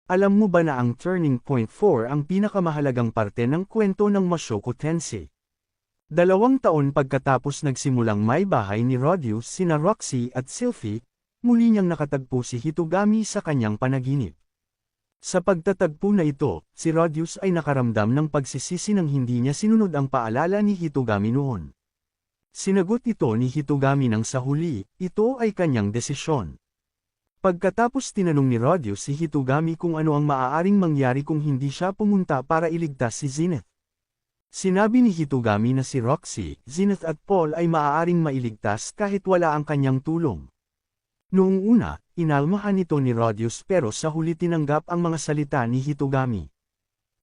Alam mo ba na ang Turning Point 4 ang pinakamahalagang parte ng kwento ng Mushoku Tensei? 2 taon pagkatapos nagsimulang may bahay ni Rodius sina Roxy at Sylphie, muli niyang nakatagpo si Hitogami sa kanyang panaginip. Sa pagtatagpo na ito, si Rodius ay nakaramdam ng pagsisisi nang hindi niya sinunod ang paalala ni Hitogami noon. Sinagot ito ni Hitogami nang sa huli, ito ay kanyang desisyon. Pagkatapos tinanong ni Rodius si Hitogami kung ano ang maaaring mangyari kung hindi siya pumunta para iligtas si Zenith. Sinabi ni Hitogami na si Roxy, Zenith at Paul ay maaaring mailigtas kahit wala ang kanyang tulong. Noong una, inalmahan ito ni Rodius pero sa huli tinanggap ang mga salita ni Hitogami.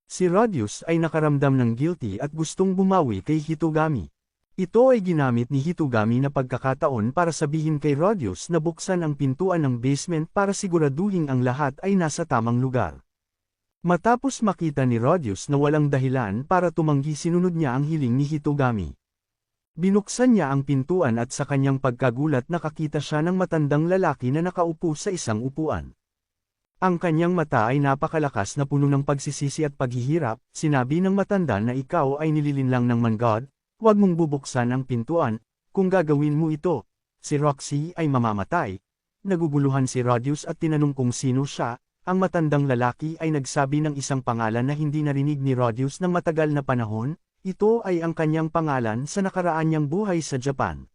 Si Rodius ay nakaramdam ng guilty at gustong bumawi kay Hitogami. Ito ay ginamit ni Hitogami na pagkakataon para sabihin kay Rodius na buksan ang pintuan ng basement para siguraduhin ang lahat ay nasa tamang lugar. Matapos makita ni Rodius na walang dahilan para tumanggi sinunod niya ang hiling ni Hitogami. Binuksan niya ang pintuan at sa kanyang pagkagulat nakakita siya ng matandang lalaki na nakaupo sa isang upuan. Ang kanyang mata ay napakalakas na puno ng pagsisisi at paghihirap, sinabi ng matanda na ikaw ay nililinlang ng man-god. Huwag mong bubuksan ang pintuan, kung gagawin mo ito, si Roxy ay mamamatay. Naguguluhan si Rodius at tinanong kung sino siya, ang matandang lalaki ay nagsabi ng isang pangalan na hindi narinig ni Rodius ng matagal na panahon, ito ay ang kanyang pangalan sa nakaraan niyang buhay sa Japan.